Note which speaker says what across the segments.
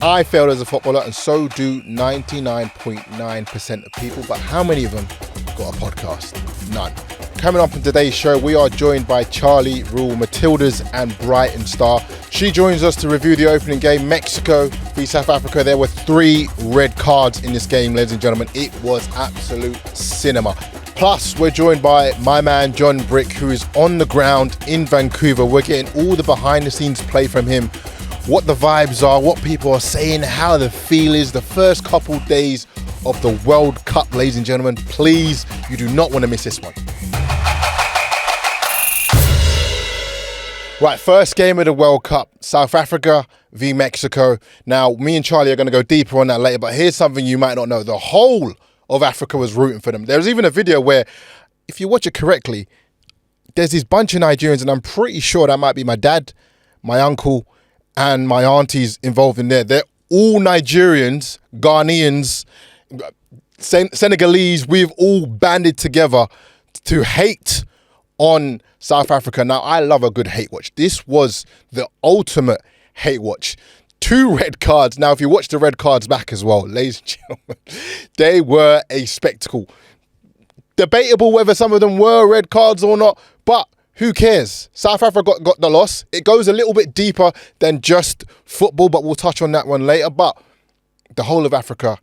Speaker 1: I failed as a footballer, and so do 99.9% of people. But how many of them got a podcast? None. Coming up on today's show, we are joined by Charlie Rule, Matildas and Brighton star. She joins us to review the opening game, Mexico v South Africa. There were 3 red cards in this game, ladies and gentlemen. It was absolute cinema. Plus, we're joined by my man, John Brick, who is on the ground in Vancouver. We're getting all the behind-the-scenes play from him, what the vibes are, what people are saying, how the feel is, the first couple days of the World Cup, ladies and gentlemen. Please, you do not want to miss this one. Right, first game of the World Cup, South Africa v Mexico. Now, me and Charlie are going to go deeper on that later, but here's something you might not know. The whole of Africa was rooting for them. There's even a video where, if you watch it correctly, there's this bunch of Nigerians, and I'm pretty sure that might be my dad, my uncle, and my aunties involved in there. They're all Nigerians, Ghanaians, Senegalese. We've all banded together to hate on South Africa. Now, I love a good hate watch. This was the ultimate hate watch. 2 red cards. Now, if you watch the red cards back as well, ladies and gentlemen, they were a spectacle. Debatable whether some of them were red cards or not, but who cares? South Africa got the loss. It goes a little bit deeper than just football, but we'll touch on that one later. But the whole of Africa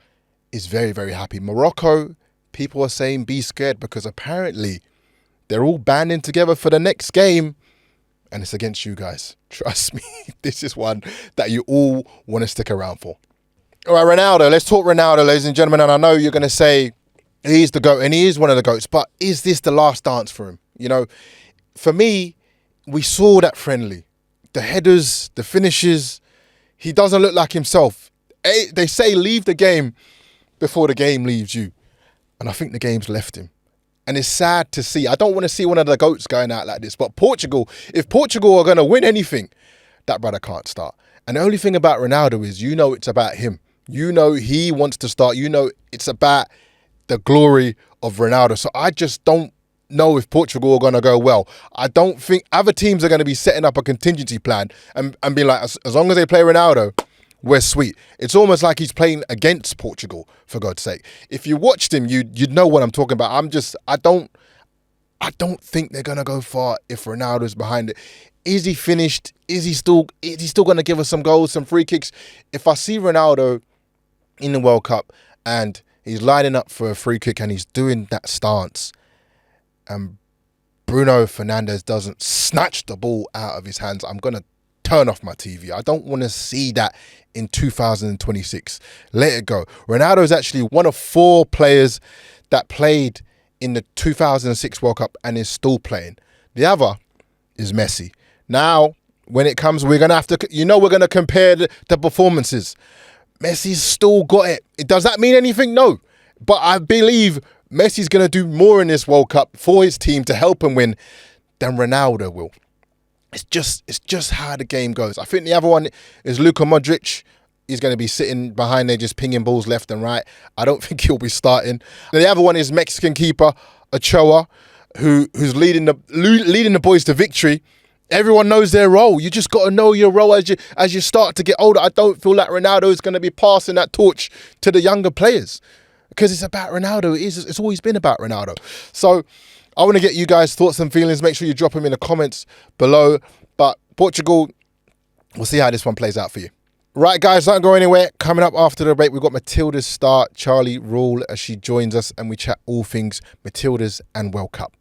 Speaker 1: is very, very happy. Morocco, people are saying be scared because apparently they're all banding together for the next game, and it's against you guys. Trust me, this is one that you all want to stick around for. All right, Ronaldo. Let's talk Ronaldo, ladies and gentlemen. And I know you're going to say he's the GOAT, and he is one of the GOATs, but is this the last dance for him? You know, for me, we saw that friendly. The headers, the finishes, he doesn't look like himself. They say leave the game before the game leaves you. And I think the game's left him. And it's sad to see. I don't want to see one of the GOATs going out like this. But Portugal, if Portugal are going to win anything, that brother can't start. And the only thing about Ronaldo is, you know, it's about him. You know he wants to start. You know it's about the glory of Ronaldo. So I just don't know if Portugal are going to go well. I don't think other teams are going to be setting up a contingency plan and be like, as long as they play Ronaldo, we're sweet. It's almost like he's playing against Portugal, for God's sake. If you watched him, you'd know what I'm talking about. I don't think they're gonna go far if Ronaldo's behind it. Is he finished? Is he still gonna give us some goals, some free kicks? If I see Ronaldo in the World Cup and he's lining up for a free kick and he's doing that stance, and Bruno Fernandes doesn't snatch the ball out of his hands, I'm gonna turn off my TV. I don't want to see that in 2026. Let it go. Ronaldo is actually one of 4 players that played in the 2006 World Cup and is still playing. The other is Messi. Now, when it comes, we're going to have to, we're going to compare the performances. Messi's still got it. Does that mean anything? No. But I believe Messi's going to do more in this World Cup for his team to help him win than Ronaldo will. It's just how the game goes. I think the other one is Luka Modric. He's going to be sitting behind there just pinging balls left and right. I don't think he'll be starting. The other one is Mexican keeper Ochoa, who's leading the boys to victory. Everyone knows their role. You just got to know your role as you start to get older. I don't feel like Ronaldo is going to be passing that torch to the younger players because it's about Ronaldo. It's always been about Ronaldo. So I want to get you guys' thoughts and feelings. Make sure you drop them in the comments below. But Portugal, we'll see how this one plays out for you. Right, guys, don't go anywhere. Coming up after the break, we've got Matildas star Charlie Rule as she joins us and we chat all things Matildas and World Cup.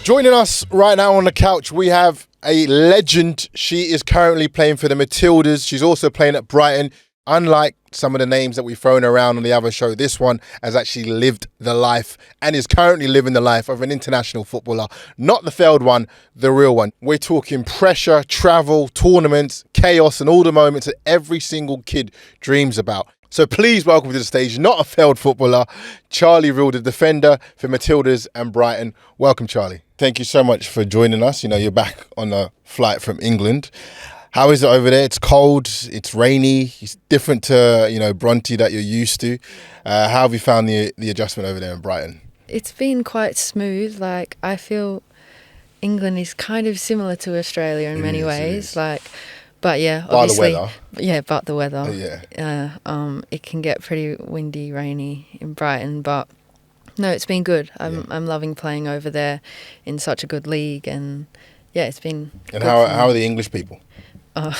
Speaker 1: Joining us right now on the couch, we have a legend. She is currently playing for the Matildas. She's also playing at Brighton. Unlike some of the names that we've thrown around on the other show, this one has actually lived the life and is currently living the life of an international footballer. Not the failed one, the real one. We're talking pressure, travel, tournaments, chaos, and all the moments that every single kid dreams about. So please welcome to the stage, not a failed footballer, Charlie Rule, the defender for Matildas and Brighton. Welcome, Charlie. Thank you so much for joining us. You're back on a flight from England. How is it over there? It's cold, it's rainy, it's different to, Bronte that you're used to. How have you found the adjustment over there in Brighton?
Speaker 2: it's been quite smooth. Like, I feel England is kind of similar to Australia in many ways. Like, but yeah, obviously,
Speaker 1: By the weather.
Speaker 2: yeah, but the weather.
Speaker 1: Yeah.
Speaker 2: It can get pretty windy, rainy in Brighton, but no, it's been good. I'm loving playing over there in such a good league, and yeah, it's been.
Speaker 1: And
Speaker 2: good
Speaker 1: how are the English people?
Speaker 2: Oh.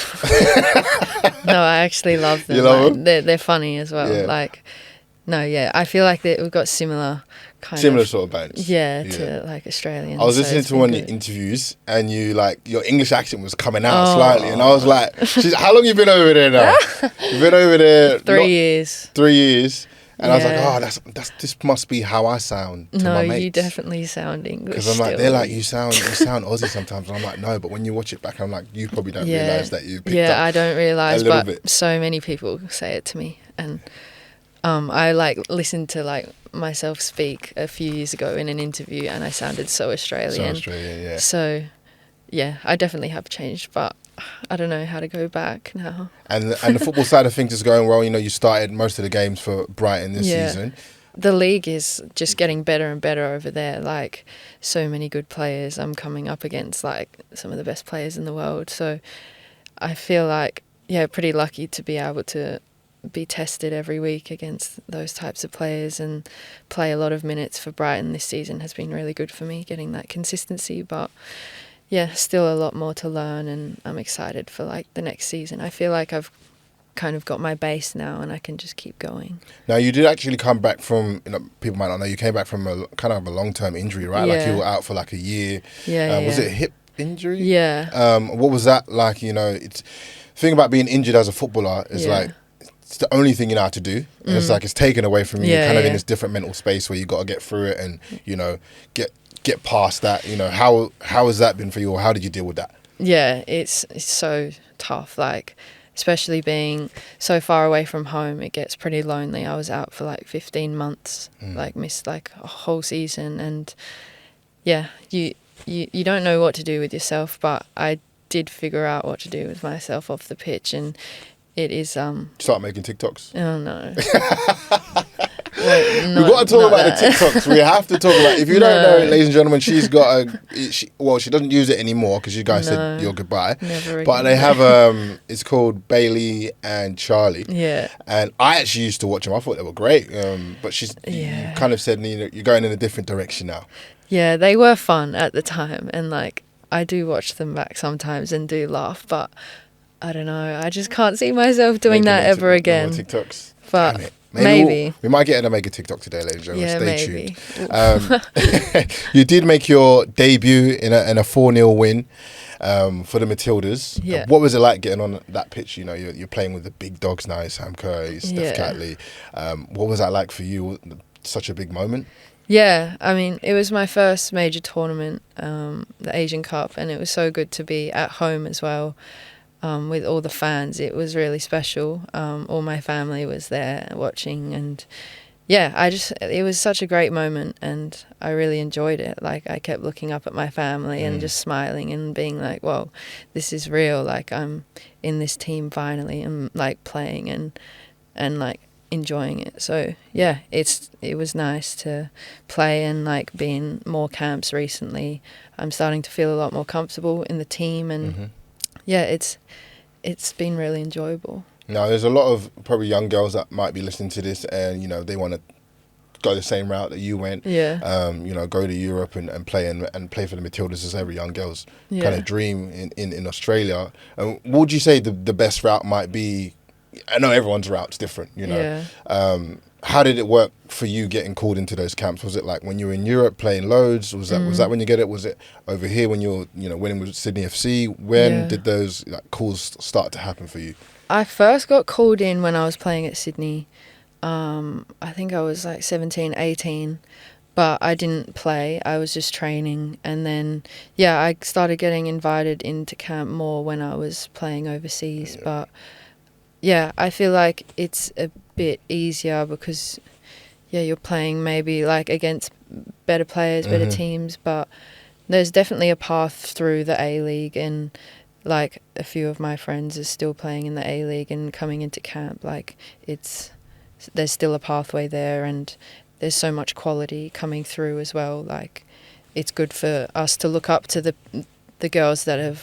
Speaker 2: No, I actually love them.
Speaker 1: You love
Speaker 2: like,
Speaker 1: them?
Speaker 2: They're funny as well.
Speaker 1: Yeah.
Speaker 2: Like, no, yeah, I feel like we've got similar
Speaker 1: Sort of bands.
Speaker 2: Yeah, to like Australians.
Speaker 1: I was
Speaker 2: so
Speaker 1: listening
Speaker 2: it's
Speaker 1: to one
Speaker 2: been
Speaker 1: of your
Speaker 2: good.
Speaker 1: interviews, and you like your English accent was coming out
Speaker 2: Oh.
Speaker 1: slightly, and I was like, "How long you been over there now? You've been over there
Speaker 2: 3 years.
Speaker 1: 3 years." And I was like,
Speaker 2: Yeah.
Speaker 1: "Oh, that's this must be how I sound to
Speaker 2: No,
Speaker 1: my mates."
Speaker 2: you definitely sound English.
Speaker 1: Because I'm like,
Speaker 2: still.
Speaker 1: they're like, you sound Aussie sometimes. And I'm like, no, but when you watch it back, I'm like, you probably don't realise that you picked up
Speaker 2: I don't realise,
Speaker 1: a little
Speaker 2: but
Speaker 1: bit.
Speaker 2: so many people say it to me, and I like listened to like myself speak a few years ago in an interview, and I sounded so Australian.
Speaker 1: Yeah.
Speaker 2: So, yeah, I definitely have changed, but I don't know how to go back now.
Speaker 1: And the football side of things is going well. You know, you started most of the games for Brighton this season.
Speaker 2: The league is just getting better and better over there. Like, so many good players. I'm coming up against like some of the best players in the world. So I feel like, yeah, pretty lucky to be able to be tested every week against those types of players and play a lot of minutes for Brighton this season has been really good for me, getting that consistency. But yeah, still a lot more to learn, and I'm excited for like the next season. I feel like I've kind of got my base now and I can just keep going.
Speaker 1: Now, you did actually come back from, people might not know, you came back from a kind of a long-term injury, right? Like you were out for like a year. Was it a hip injury?
Speaker 2: Yeah.
Speaker 1: What was that like? You know, it's the thing about being injured as a footballer is like, it's the only thing you know how to do. And it's like, it's taken away from you, kind of in this different mental space where you got to get through it and, you know, get past that. You know, how has that been for you, or how did you deal with that?
Speaker 2: Yeah, it's so tough. Like, especially being so far away from home, it gets pretty lonely. I was out for like 15 months, like missed like a whole season, and yeah, you don't know what to do with yourself, but I did figure out what to do with myself off the pitch, and it is
Speaker 1: Start making TikToks.
Speaker 2: Oh no.
Speaker 1: We've got to talk about the TikToks. We have to talk about. If you don't know, ladies and gentlemen, she's got she doesn't use it anymore because you guys said your goodbye.
Speaker 2: Never again.
Speaker 1: But they have it's called Bailey and Charlie.
Speaker 2: Yeah.
Speaker 1: And I actually used to watch them. I thought they were great. But you kind of said, you know, you're going in a different direction now.
Speaker 2: Yeah, they were fun at the time, and like I do watch them back sometimes and do laugh, but I don't know. I just can't see myself doing that ever again.
Speaker 1: No more TikToks.
Speaker 2: But
Speaker 1: Damn it.
Speaker 2: maybe.
Speaker 1: We might get her to make a TikTok today, ladies and gentlemen.
Speaker 2: Yeah,
Speaker 1: Stay
Speaker 2: maybe.
Speaker 1: tuned. You did make your debut in a 4-0 win for the Matildas.
Speaker 2: Yeah.
Speaker 1: What was it like getting on that pitch? You know, you're playing with the big dogs now, Sam Kerr, Steph
Speaker 2: Yeah.
Speaker 1: Catley. What was that like for you? Such a big moment?
Speaker 2: Yeah, I mean, it was my first major tournament, the Asian Cup, and it was so good to be at home as well. With all the fans, it was really special. All my family was there watching, and yeah, it was such a great moment, and I really enjoyed it. Like, I kept looking up at my family and just smiling and being like, "Whoa, this is real! Like, I'm in this team finally, and like playing and like enjoying it." So yeah, it was nice to play, and like being more camps recently, I'm starting to feel a lot more comfortable in the team, and yeah, it's been really enjoyable.
Speaker 1: Now, there's a lot of probably young girls that might be listening to this, and you know they want to go the same route that you went.
Speaker 2: Yeah.
Speaker 1: You know, go to Europe and play and play for the Matildas as every young girl's kind of dream in Australia. And what would you say the best route might be? I know everyone's route's different, you know.
Speaker 2: Yeah.
Speaker 1: How did it work for you getting called into those camps? Was it like when you were in Europe playing loads? Was that when you get it? Was it over here when you were winning with Sydney FC? When did those calls start to happen for you?
Speaker 2: I first got called in when I was playing at Sydney. I think I was like 17, 18, but I didn't play. I was just training, and then I started getting invited into camp more when I was playing overseas. But yeah, I feel like it's a bit easier because you're playing maybe like against better players, better teams, but there's definitely a path through the A-League, and like a few of my friends are still playing in the A-League and coming into camp. Like there's still a pathway there, and there's so much quality coming through as well. Like, it's good for us to look up to the girls that have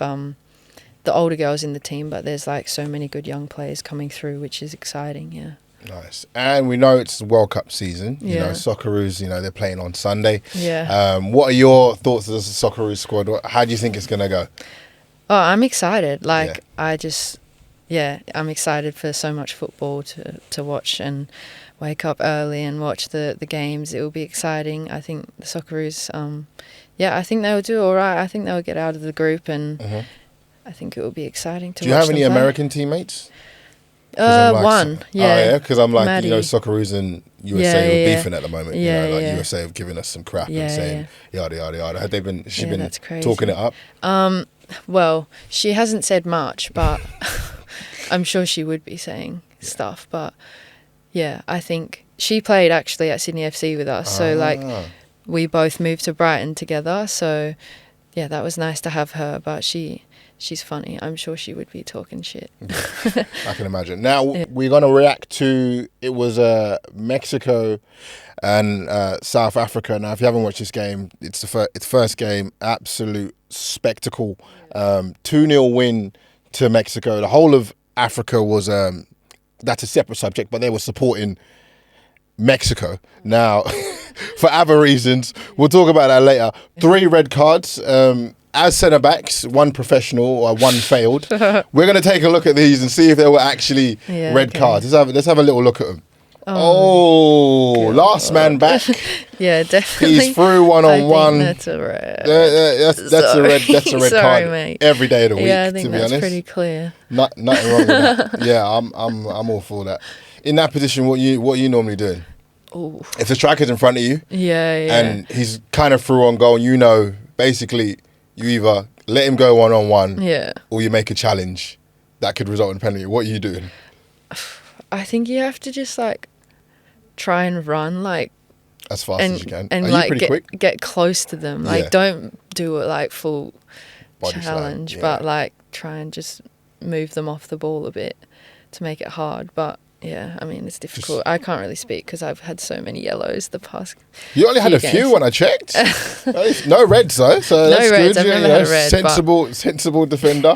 Speaker 2: the older girls in the team, but there's like so many good young players coming through, which is exciting. Yeah.
Speaker 1: Nice. And we know it's the World Cup season. You
Speaker 2: Yeah.
Speaker 1: know, Socceroos, you know, they're playing on Sunday.
Speaker 2: Yeah.
Speaker 1: What are your thoughts of the Socceroos squad? How do you think it's going to go?
Speaker 2: Oh, I'm excited. Like,
Speaker 1: Yeah.
Speaker 2: I'm excited for so much football to watch and wake up early and watch the games. It will be exciting. I think the Socceroos, I think they'll do all right. I think they'll get out of the group, and I think it will be exciting to watch.
Speaker 1: Do you have any
Speaker 2: them play.
Speaker 1: American teammates? Like,
Speaker 2: One, yeah.
Speaker 1: Oh, yeah, because I'm like,
Speaker 2: Maddie.
Speaker 1: you know, Socceroos and USA
Speaker 2: Yeah,
Speaker 1: are beefing at the moment.
Speaker 2: Yeah,
Speaker 1: you know, like
Speaker 2: yeah.
Speaker 1: USA have given us some crap
Speaker 2: Yeah,
Speaker 1: and saying yada yada yada. Has she been
Speaker 2: that's crazy.
Speaker 1: talking it up?
Speaker 2: Well, she hasn't said much, but I'm sure she would be saying stuff. But yeah, I think she played actually at Sydney FC with us. So like, we both moved to Brighton together. So yeah, that was nice to have her. But she's funny. I'm sure she would be talking shit.
Speaker 1: I can imagine. Now we're gonna react to it was Mexico and South Africa. Now, if you haven't watched this game, it's its first game. Absolute spectacle. 2-0 win to Mexico. The whole of Africa was that's a separate subject, but they were supporting Mexico. Now, for other reasons, we'll talk about that later. 3 red cards. As centre-backs, 1 professional or 1 failed. We're going to take a look at these and see if they were actually red cards. Let's have a little look at them. Last man back.
Speaker 2: Yeah, definitely.
Speaker 1: He's through 1-on-1.
Speaker 2: That's a red.
Speaker 1: That's a red
Speaker 2: Sorry,
Speaker 1: card
Speaker 2: mate.
Speaker 1: every day of the week.
Speaker 2: Yeah, I think
Speaker 1: to be
Speaker 2: that's
Speaker 1: honest,
Speaker 2: pretty clear.
Speaker 1: nothing wrong with that. Yeah, I'm all for that. In that position, what are you normally doing?
Speaker 2: Ooh.
Speaker 1: If the striker's in front of you,
Speaker 2: Yeah.
Speaker 1: and he's kind of through on goal, you know, basically you either let him go 1-on-1, or you make a challenge that could result in a penalty. What are you doing?
Speaker 2: I think you have to just like try and run like
Speaker 1: as fast as you can,
Speaker 2: and
Speaker 1: are
Speaker 2: like
Speaker 1: you pretty quick?
Speaker 2: get close to them. Like, don't do it like full
Speaker 1: Body
Speaker 2: challenge,
Speaker 1: slam,
Speaker 2: but like try and just move them off the ball a bit to make it hard. But yeah, I mean, it's difficult. I can't really speak because I've had so many yellows the past.
Speaker 1: You only had a few
Speaker 2: games.
Speaker 1: when I checked. No reds though, so that's
Speaker 2: reds.
Speaker 1: good.
Speaker 2: I've never had a red,
Speaker 1: sensible defender.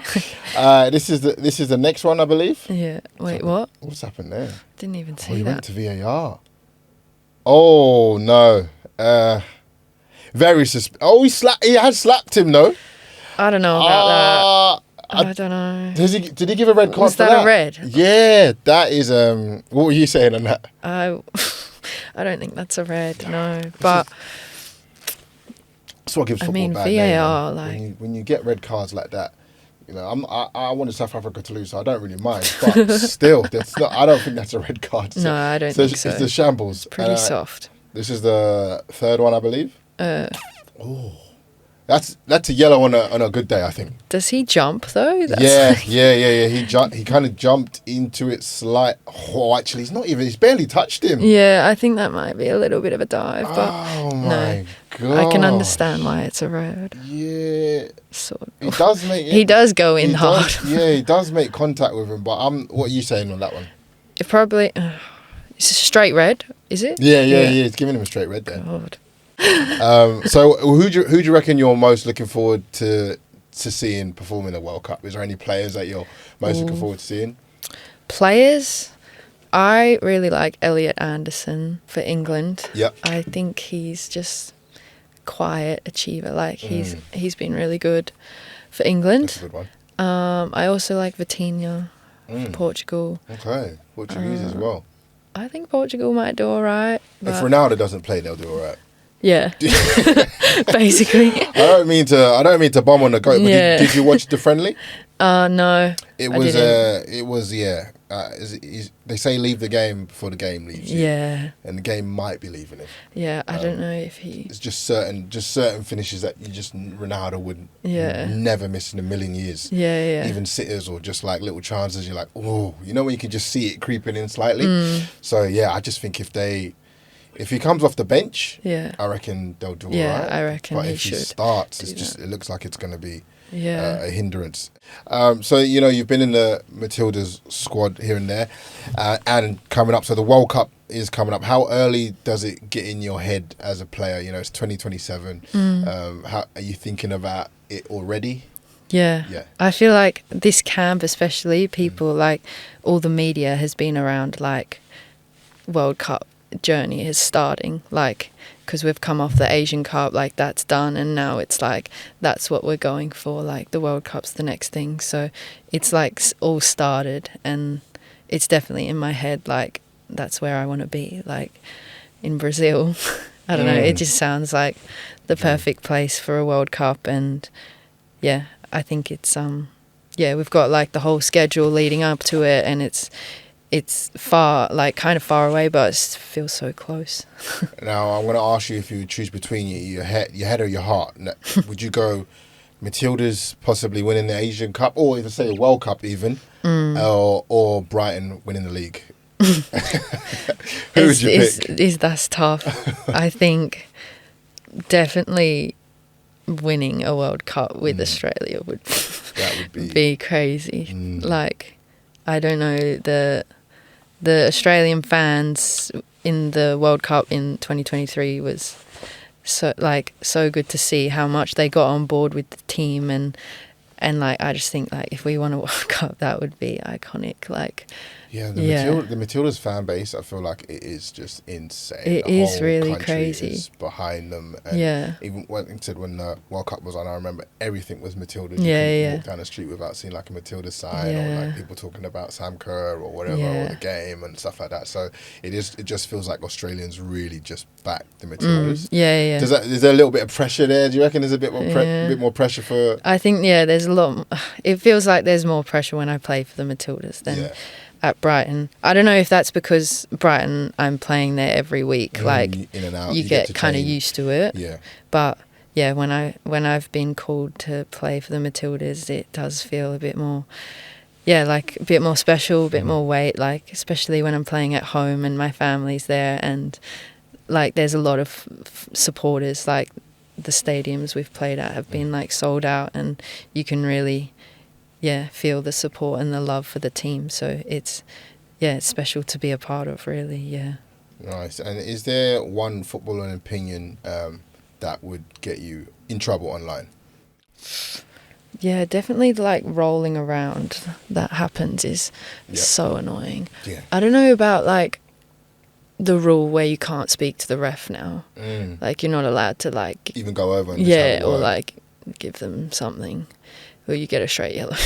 Speaker 1: This is the next one, I believe.
Speaker 2: Yeah. Wait, what?
Speaker 1: What's happened there?
Speaker 2: Didn't even see
Speaker 1: He
Speaker 2: that.
Speaker 1: went to VAR. Oh no. Very he had slapped him though.
Speaker 2: I don't know about that. I don't know.
Speaker 1: Did he give a red card
Speaker 2: Was
Speaker 1: for
Speaker 2: that a red?
Speaker 1: Yeah, that is. What were you saying on that?
Speaker 2: I don't think that's a red. No, but
Speaker 1: that's what gives football a bad
Speaker 2: VAR,
Speaker 1: name,
Speaker 2: like
Speaker 1: when you get red cards like that. You know, I wanted South Africa to lose, so I don't really mind. But still, I don't think that's a red card.
Speaker 2: No, I don't think so.
Speaker 1: It's the shambles.
Speaker 2: Pretty soft.
Speaker 1: This is the 3rd one, I believe.
Speaker 2: Oh.
Speaker 1: That's a yellow on a good day, I think.
Speaker 2: Does he jump though?
Speaker 1: Yeah. He kind of jumped into it slight. Oh, actually, he's barely touched him.
Speaker 2: Yeah, I think that might be a little bit of a dive, but
Speaker 1: oh my god,
Speaker 2: I can understand why it's a red.
Speaker 1: Yeah,
Speaker 2: sort of.
Speaker 1: He does make.
Speaker 2: He does go in hard.
Speaker 1: He does make contact with him. But what are you saying on that one?
Speaker 2: It probably. It's a straight red, is it?
Speaker 1: Yeah. It's giving him a straight red there.
Speaker 2: God.
Speaker 1: So who do you reckon you're most looking forward to seeing perform in the World Cup? Is there any players that you're most looking forward to seeing?
Speaker 2: Players, I really like Elliot Anderson for England.
Speaker 1: Yep.
Speaker 2: I think he's just quiet achiever. Like he's been really good for England.
Speaker 1: That's a good one.
Speaker 2: I also like Vitinha for Portugal.
Speaker 1: Okay, Portuguese as well.
Speaker 2: I think Portugal might do all right.
Speaker 1: If Ronaldo doesn't play, they'll do all right.
Speaker 2: Yeah, basically.
Speaker 1: I don't mean to bomb on the goat, but did you watch the friendly?
Speaker 2: No.
Speaker 1: They say leave the game before the game leaves you.
Speaker 2: Yeah.
Speaker 1: And the game might be leaving him.
Speaker 2: Yeah, I don't know if he.
Speaker 1: It's just certain finishes that Ronaldo would never miss in a million years.
Speaker 2: Yeah.
Speaker 1: Even sitters or just like little chances, you're like, oh, you know when you can just see it creeping in slightly. So I just think if he comes off the bench, I reckon they'll do all right.
Speaker 2: Yeah, I reckon
Speaker 1: but
Speaker 2: he
Speaker 1: if
Speaker 2: should.
Speaker 1: He starts, it looks like it's going to be a hindrance. So you've been in the Matildas squad here and there, and coming up. So the World Cup is coming up. How early does it get in your head as a player? You know, it's 2027. How are you thinking about it already?
Speaker 2: Yeah. I feel like this camp especially, people like all the media has been around like World Cup journey is starting, like because we've come off the Asian Cup, like that's done, and now it's like that's what we're going for, like the World Cup's the next thing. So it's like all started, and it's definitely in my head like that's where I want to be, like in Brazil. I don't know, it just sounds like the perfect place for a World Cup. And yeah, I think it's we've got like the whole schedule leading up to it, and it's far, like kind of far away, but it feels so close.
Speaker 1: Now I'm going to ask you, if you would choose between your head or your heart, would you go Matildas possibly winning the Asian Cup, or if I say a World Cup even, or Brighton winning the league? Who would you pick?
Speaker 2: That's tough. I think definitely winning a World Cup with Australia would be crazy. Like, I don't know, the Australian fans in the World Cup in 2023 was so good to see how much they got on board with the team, and like I just think like if we won a World Cup, that would be iconic. Like, the Matildas fan base, I feel like it is just insane. It is really crazy.
Speaker 1: Is behind them. And even when the World Cup was on, I remember everything was Matildas. You couldn't walk down the street without seeing like a Matildas sign, or like people talking about Sam Kerr or whatever, or the game and stuff like that. So it just feels like Australians really just back the Matildas. Is there a little bit of pressure there? Do you reckon there's a bit more pressure for?
Speaker 2: I think there's a lot. It feels like there's more pressure when I play for the Matildas than at Brighton. I don't know if that's because Brighton, I'm playing there every week, like
Speaker 1: in and out,
Speaker 2: you get kind of used to it. But when I've been called to play for the Matildas, it does feel a bit more like a bit more special, a bit more weight, like especially when I'm playing at home and my family's there, and like there's a lot of supporters. Like the stadiums we've played at have been like sold out, and you can really feel the support and the love for the team. So it's special to be a part of, really.
Speaker 1: Nice. And is there one footballing opinion that would get you in trouble online?
Speaker 2: Yeah, definitely like rolling around that happens is so annoying. I don't know about like the rule where you can't speak to the ref now. Like you're not allowed to like
Speaker 1: even go over and
Speaker 2: or like give them something. Or you get a straight yellow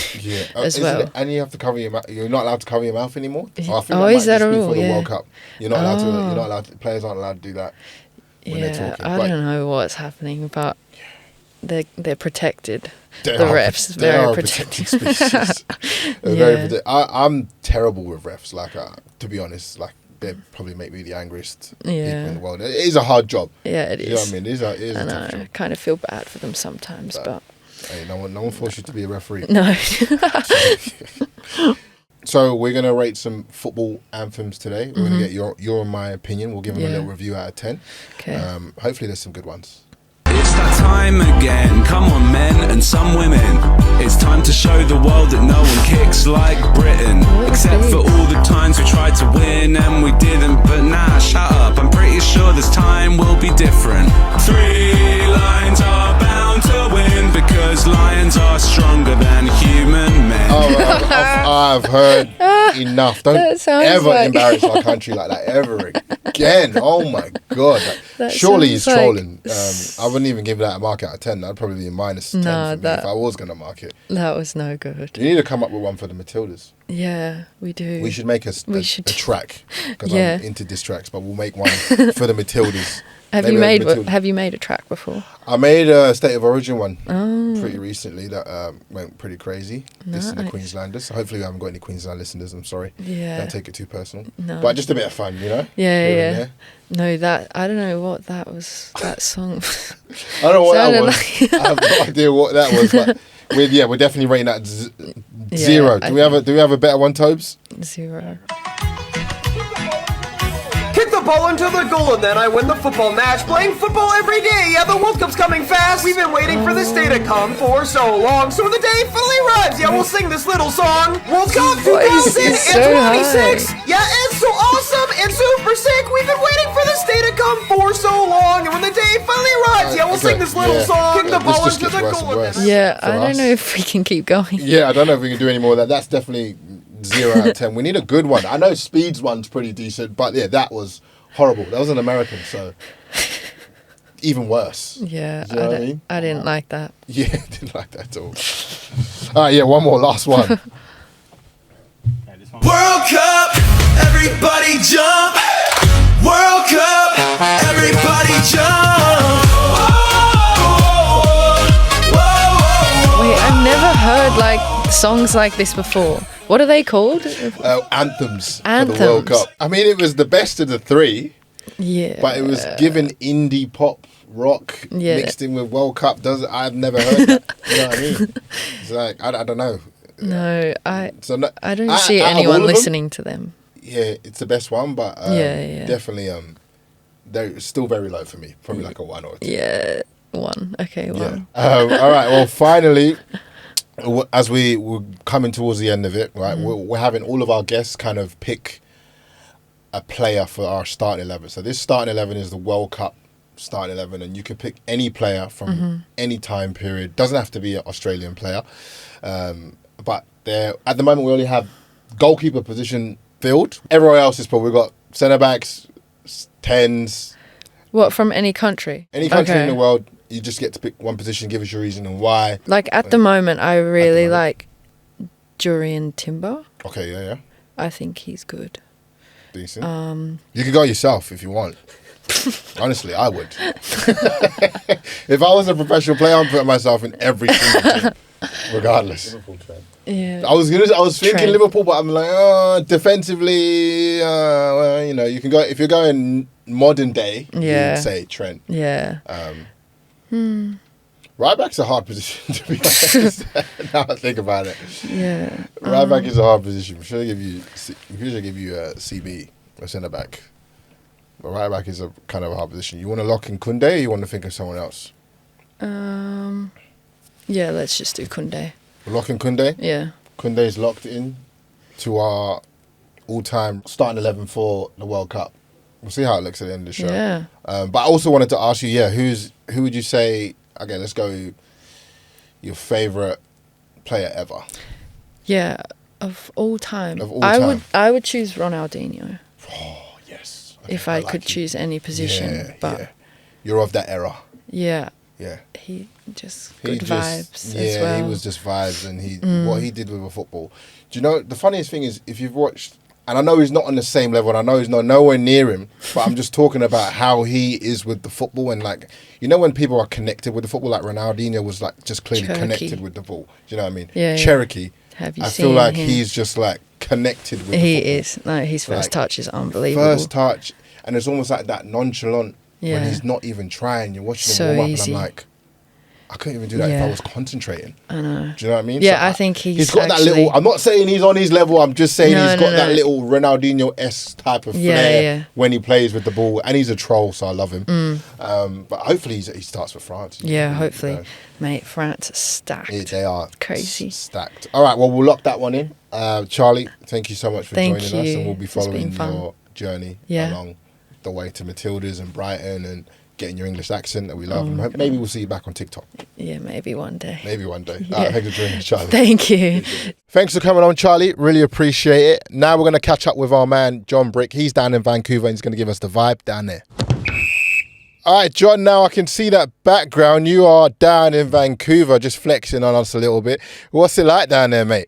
Speaker 2: as well.
Speaker 1: And you have to cover your mouth. You're not allowed to cover your mouth anymore. I think
Speaker 2: is that a rule?
Speaker 1: For the World Cup, you're not allowed to. You're not allowed to. Players aren't allowed to do that when they're talking.
Speaker 2: I don't know what's happening, but they're protected.
Speaker 1: They
Speaker 2: the
Speaker 1: are,
Speaker 2: refs
Speaker 1: they
Speaker 2: very
Speaker 1: are
Speaker 2: protected.
Speaker 1: Species. I'm terrible with refs. Like to be honest, like they probably make me the angriest people in the world. It is a hard job.
Speaker 2: Yeah, it is.
Speaker 1: You know what I mean? It is a tough job.
Speaker 2: I kind of feel bad for them sometimes, but.
Speaker 1: Hey, no one forced you to be a referee.
Speaker 2: No.
Speaker 1: So we're going to rate some football anthems today. We're going to get your and my opinion. We'll give them a little review out of 10.
Speaker 2: Okay.
Speaker 1: Hopefully there's some good ones.
Speaker 3: It's that time again. Come on, men and some women. It's time to show the world that no one kicks like Britain. Except for all the times we tried to win and we didn't. But nah, shut up. I'm pretty sure this time will be different. 3 lines are bound to win because lions are stronger than human men.
Speaker 1: I've heard enough. Don't ever embarrass our country like that ever again. Oh my God. Surely he's trolling. I wouldn't even give that a mark out of 10. That'd probably be a minus 10 for me if I was going to mark it.
Speaker 2: That was no good.
Speaker 1: You need to come up with one for the Matildas.
Speaker 2: Yeah, we do.
Speaker 1: We should make a track, because I'm into diss tracks, but we'll make one for the Matildas.
Speaker 2: Have you made a track before?
Speaker 1: I made a State of Origin one pretty recently that went pretty crazy. Nice. Listen to Queenslanders. So hopefully we haven't got any Queensland listeners. I'm sorry. Yeah. Don't take it too personal. No. But just a bit of fun, you know?
Speaker 2: Yeah. No, I don't know what that was. That song.
Speaker 1: I don't know what that was. I have no idea what that was. But we're definitely rating that 0. Do we have a better one, Tobes?
Speaker 2: 0.
Speaker 4: Ball into the goal and then I win the football match. Playing football every day. Yeah, the World Cup's coming fast. We've been waiting for this day to come for so long. So the day finally arrives. Yeah, we'll sing this little song. World Cup 2026. Yeah, it's so awesome and super sick. We've been waiting for this day to come for so long. And when the day finally arrives, we'll sing this little song. Kick the ball
Speaker 1: This
Speaker 4: into
Speaker 1: just
Speaker 4: the
Speaker 1: gets worse
Speaker 4: goal.
Speaker 1: and worse.
Speaker 2: Yeah,
Speaker 1: for
Speaker 2: I don't
Speaker 1: us.
Speaker 2: know if we can keep going.
Speaker 1: Yeah, I don't know if we can do any more of that. That's definitely 0 out of 10. We need a good one. I know Speed's one's pretty decent, but yeah, that was horrible. That was an American, so even worse.
Speaker 2: Yeah,
Speaker 1: Do you know what I mean?
Speaker 2: I didn't like that.
Speaker 1: Yeah, didn't like that at all. All right, yeah, one more, last one.
Speaker 3: World Cup, everybody jump. World Cup, everybody jump.
Speaker 2: Wait, I've never heard like songs like this before. What are they called?
Speaker 1: Anthems for the
Speaker 2: Anthems.
Speaker 1: World Cup. I mean, it was the best of the three,
Speaker 2: Yeah.
Speaker 1: but it was given indie pop rock
Speaker 2: Yeah.
Speaker 1: mixed in with World Cup. I've never heard that. You know what I mean? It's like, I don't know.
Speaker 2: No,
Speaker 1: So no,
Speaker 2: I don't see
Speaker 1: out of all
Speaker 2: anyone
Speaker 1: of them,
Speaker 2: listening to them.
Speaker 1: Yeah, it's the best one, but
Speaker 2: Yeah.
Speaker 1: definitely they're still very low for me. Probably like a 1 or a 2.
Speaker 2: Yeah, one. Okay, one.
Speaker 1: All right. Well, finally, as we're coming towards the end of it, right? We're having all of our guests kind of pick a player for our starting 11. So this starting 11 is the World Cup starting 11, and you can pick any player from any time period. Doesn't have to be an Australian player, but at the moment we only have goalkeeper position filled. Everywhere else is probably got centre backs, 10s.
Speaker 2: What, from any country?
Speaker 1: Any country
Speaker 2: Okay.
Speaker 1: in the world, you just get to pick one position. Give us your reason and why.
Speaker 2: Like at the moment, I really
Speaker 1: moment.
Speaker 2: like Jurian Timber.
Speaker 1: Okay, yeah.
Speaker 2: I think he's good.
Speaker 1: Decent. You can go yourself if you want. Honestly, I would. If I was a professional player, I'm putting myself in every single team, regardless.
Speaker 2: Yeah.
Speaker 1: I was thinking
Speaker 2: Trent.
Speaker 1: Liverpool, but I'm like, defensively, well, you can go if you're going modern day.
Speaker 2: Yeah.
Speaker 1: You'd say Trent.
Speaker 2: Yeah.
Speaker 1: Right back's a hard position to be honest. Now I think about it.
Speaker 2: Yeah.
Speaker 1: Right back is a hard position. We should give you a CB, a centre back. But right back is a kind of a hard position. You want to lock in Koundé, or you want to think of someone else?
Speaker 2: Yeah, let's just do Koundé.
Speaker 1: We're locking Koundé.
Speaker 2: Yeah.
Speaker 1: Koundé's locked in to our all-time starting 11 for the World Cup. We'll see how it looks at the end of the show.
Speaker 2: Yeah.
Speaker 1: But I also wanted to ask you, who would you say? Okay, let's go. Your favorite player ever?
Speaker 2: Yeah. Of all time.
Speaker 1: Of all time.
Speaker 2: I would choose Ronaldinho
Speaker 1: Oh yes. Okay,
Speaker 2: if I
Speaker 1: like
Speaker 2: could
Speaker 1: you.
Speaker 2: choose any position.
Speaker 1: Yeah,
Speaker 2: but
Speaker 1: yeah. You're of that era.
Speaker 2: yeah,
Speaker 1: Yeah.
Speaker 2: he just
Speaker 1: He
Speaker 2: good
Speaker 1: just-
Speaker 2: vibes
Speaker 1: Yeah,
Speaker 2: as well.
Speaker 1: he was just vibes, and what he did with a football. Do you know the funniest thing is if you've watched, and I know he's not on the same level, and I know he's not nowhere near him, but I'm just talking about how he is with the football, and like when people are connected with the football, like Ronaldinho was like just clearly
Speaker 2: Cherokee.
Speaker 1: connected with the ball. Do you know what I mean?
Speaker 2: Yeah, yeah.
Speaker 1: Cherokee.
Speaker 2: Have you
Speaker 1: I
Speaker 2: seen
Speaker 1: feel like
Speaker 2: him?
Speaker 1: he's just like connected with.
Speaker 2: He
Speaker 1: the football.
Speaker 2: is. No, his first
Speaker 1: Like,
Speaker 2: touch is unbelievable.
Speaker 1: First touch, and it's almost like that nonchalant when
Speaker 2: Yeah.
Speaker 1: he's not even trying. You're watching
Speaker 2: So
Speaker 1: him warm up,
Speaker 2: easy.
Speaker 1: and I'm like, I couldn't even do that if I
Speaker 2: Yeah.
Speaker 1: was concentrating.
Speaker 2: I know.
Speaker 1: Do you know what I mean?
Speaker 2: Yeah, I think he's
Speaker 1: got that
Speaker 2: actually-
Speaker 1: little. I'm not saying he's on his level. I'm just saying
Speaker 2: No,
Speaker 1: he's
Speaker 2: no,
Speaker 1: got that
Speaker 2: no.
Speaker 1: little Ronaldinho-esque type of
Speaker 2: Yeah,
Speaker 1: flair
Speaker 2: yeah.
Speaker 1: when he plays with the ball, and he's a troll, so I love him. But hopefully he starts for France.
Speaker 2: Yeah,
Speaker 1: You
Speaker 2: hopefully.
Speaker 1: know,
Speaker 2: Mate, France is stacked.
Speaker 1: they are
Speaker 2: Crazy.
Speaker 1: stacked. All right, well we'll lock that one in. Charlie, thank you so much for
Speaker 2: Thank
Speaker 1: joining us,
Speaker 2: you.
Speaker 1: and we'll be
Speaker 2: It's been
Speaker 1: following
Speaker 2: fun.
Speaker 1: your journey
Speaker 2: Yeah.
Speaker 1: along the way to Matildas and Brighton and getting your English accent that we love.
Speaker 2: Oh,
Speaker 1: And
Speaker 2: God.
Speaker 1: maybe we'll see you back on TikTok.
Speaker 2: Yeah, maybe one day.
Speaker 1: Maybe one day.
Speaker 2: Yeah.
Speaker 1: All right, thanks for joining us, Charlie.
Speaker 2: Thank you.
Speaker 1: Thanks for coming on, Charlie. Really appreciate it. Now we're going to catch up with our man, John Brick. He's down in Vancouver and he's going to give us the vibe down there. All right, John, now I can see that background. You are down in Vancouver, just flexing on us a little bit. What's it like down there, mate?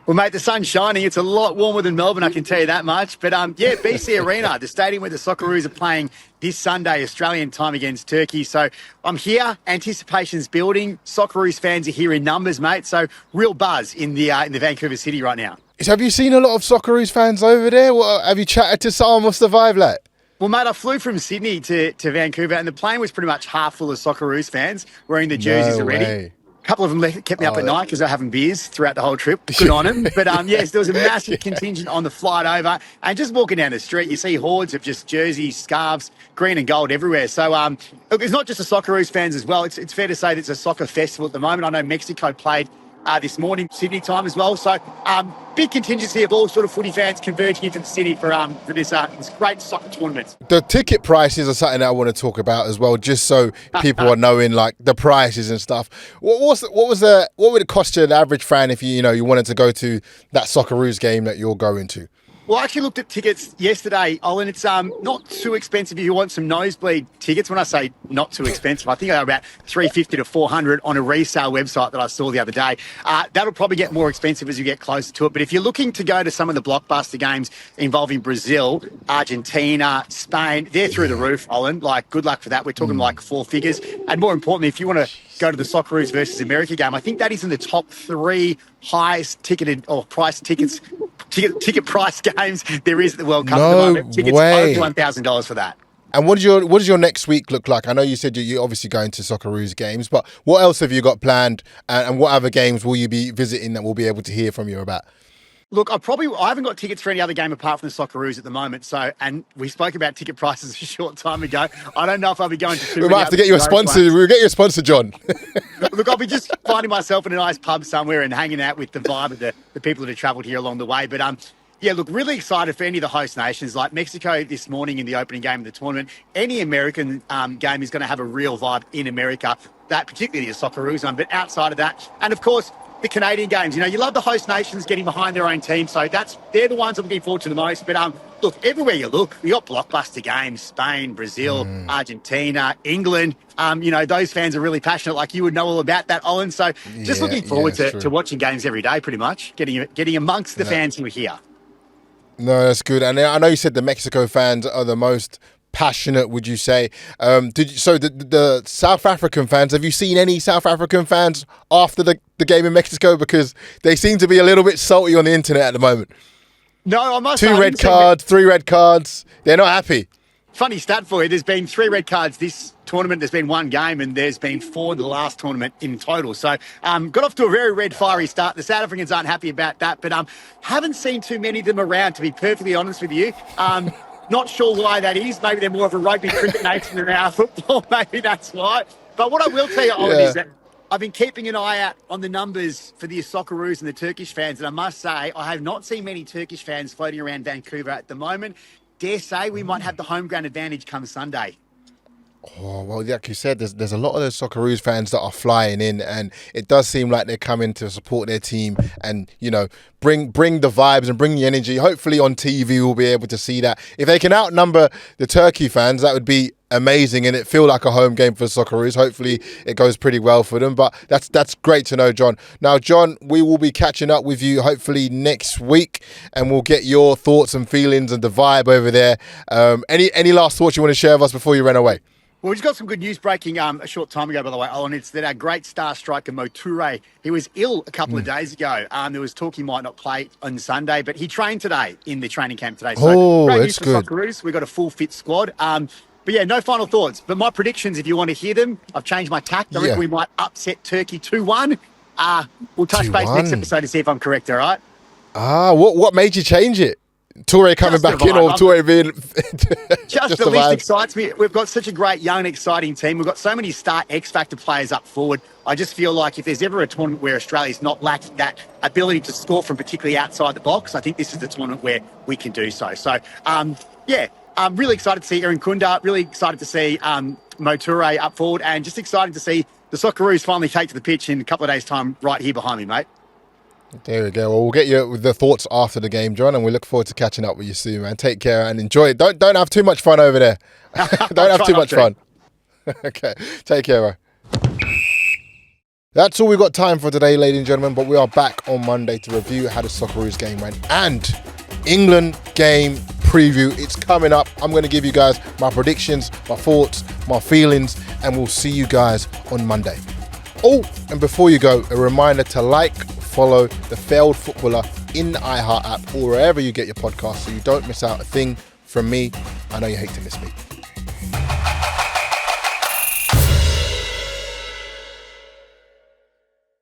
Speaker 5: Well, mate, the sun's shining. It's a lot warmer than Melbourne, I can tell you that much. But, yeah, BC Arena, the stadium where the Socceroos are playing this Sunday, Australian time against Turkey. So I'm here. Anticipation's building. Socceroos fans are here in numbers, mate. So real buzz in the Vancouver city right now.
Speaker 1: So have you seen a lot of Socceroos fans over there? Have you chatted to some? What's the vibe like?
Speaker 5: Well, mate, I flew from Sydney to Vancouver, and the plane was pretty much half full of Socceroos fans wearing the jerseys
Speaker 1: No
Speaker 5: already.
Speaker 1: way.
Speaker 5: A couple of them kept me up at night because they were having beers throughout the whole trip. Good on them. But, yes, there was a massive contingent on the flight over. And just walking down the street, you see hordes of just jerseys, scarves, green and gold everywhere. So, look, it's not just the Socceroos fans as well. It's fair to say that it's a soccer festival at the moment. I know Mexico played this morning, Sydney time as well. So big contingency of all sort of footy fans converging into the city for this great soccer tournament.
Speaker 1: The ticket prices are something that I want to talk about as well, just so people are knowing like the prices and stuff. What would it cost to an average fan if you wanted to go to that Socceroos game that you're going to?
Speaker 5: Well, I actually looked at tickets yesterday, Olin. It's not too expensive if you want some nosebleed tickets. When I say not too expensive, I think they're about $350 to $400 on a resale website that I saw the other day. That'll probably get more expensive as you get closer to it. But if you're looking to go to some of the blockbuster games involving Brazil, Argentina, Spain, they're through the roof, Olin. Like, good luck for that. We're talking like four figures. And more importantly, if you want to go to the Socceroos versus America game, I think that is in the top 3 highest ticketed or price tickets. Ticket price games there is at the World Cup at the moment. Tickets over $1,000 for that.
Speaker 1: And what does your next week look like? I know you said you're obviously going to Socceroos games, but what else have you got planned? And what other games will you be visiting that we'll be able to hear from you about?
Speaker 5: Look, I haven't got tickets for any other game apart from the Socceroos at the moment. So, and we spoke about ticket prices a short time ago. I don't know if I'll be going to too many.
Speaker 1: We might have to get you a sponsor. We'll get you a sponsor, John.
Speaker 5: Look, I'll be just finding myself in a nice pub somewhere and hanging out with the vibe of the people that have travelled here along the way. But yeah, look, really excited for any of the host nations. Like Mexico this morning in the opening game of the tournament. Any American game is going to have a real vibe in America, that particularly the Socceroos one. But outside of that, and of course, the Canadian games. You love the host nations getting behind their own team. So they're the ones I'm looking forward to the most. But look, everywhere you look, we got blockbuster games, Spain, Brazil, Argentina, England. Those fans are really passionate, like you would know all about that, Olin. So just looking forward to watching games every day, pretty much, getting amongst the fans who are here.
Speaker 1: No, that's good. And I know you said the Mexico fans are the most passionate, would you say? The South African fans, have you seen any South African fans after the game in Mexico? Because they seem to be a little bit salty on the internet at the moment.
Speaker 5: No, I must say.
Speaker 1: 2 red cards, 3 red cards. They're not happy.
Speaker 5: Funny stat for you, there's been 3 red cards this tournament. There's been 1 game and there's been 4 in the last tournament in total. So got off to a very red, fiery start. The South Africans aren't happy about that, but haven't seen too many of them around, to be perfectly honest with you. Not sure why that is. Maybe they're more of a rugby cricket nation than our football. Maybe that's why. But what I will tell you, Owen, is that I've been keeping an eye out on the numbers for the Socceroos and the Turkish fans. And I must say, I have not seen many Turkish fans floating around Vancouver at the moment. Dare say we might have the home ground advantage come Sunday.
Speaker 1: Oh, well, like you said, there's a lot of those Socceroos fans that are flying in, and it does seem like they're coming to support their team and, bring the vibes and bring the energy. Hopefully on TV we'll be able to see that. If they can outnumber the Turkey fans, that would be amazing, and it feel like a home game for Socceroos. Hopefully it goes pretty well for them, but that's great to know, John. Now, John, we will be catching up with you hopefully next week, and we'll get your thoughts and feelings and the vibe over there. Any last thoughts you want to share with us before you run away?
Speaker 5: Well, we just got some good news breaking a short time ago, by the way, Owen. It's that our great star striker, Mo Toure, he was ill a couple of days ago. There was talk he might not play on Sunday, but he trained today in the training camp today. So great news for Socceroos. We've got a full fit squad. But yeah, no final thoughts. But my predictions, if you want to hear them, I've changed my tact. I reckon we might upset Turkey 2-1. We'll touch base next episode to see if I'm correct, all right?
Speaker 1: What made you change it? Toure coming back in, or Toure being...
Speaker 5: just the least excites me. We've got such a great, young and exciting team. We've got so many star X-Factor players up forward. I just feel like if there's ever a tournament where Australia's not lacking that ability to score from particularly outside the box, I think this is the tournament where we can do so. So, I'm really excited to see Erin Kunda, really excited to see Mo Toure up forward, and just excited to see the Socceroos finally take to the pitch in a couple of days' time right here behind me, mate.
Speaker 1: There we go. Well, we'll get you the thoughts after the game, John, and we look forward to catching up with you soon, man. Take care and enjoy it. Don't have too much fun over there. Don't have too much fun. Okay. Take care, bro. That's all we've got time for today, ladies and gentlemen, but we are back on Monday to review how the Socceroos game went and England game preview. It's coming up. I'm going to give you guys my predictions, my thoughts, my feelings, and we'll see you guys on Monday. Oh, and before you go, a reminder to follow The Failed Footballer in the iHeart app or wherever you get your podcasts so you don't miss out a thing from me. I know you hate to miss me.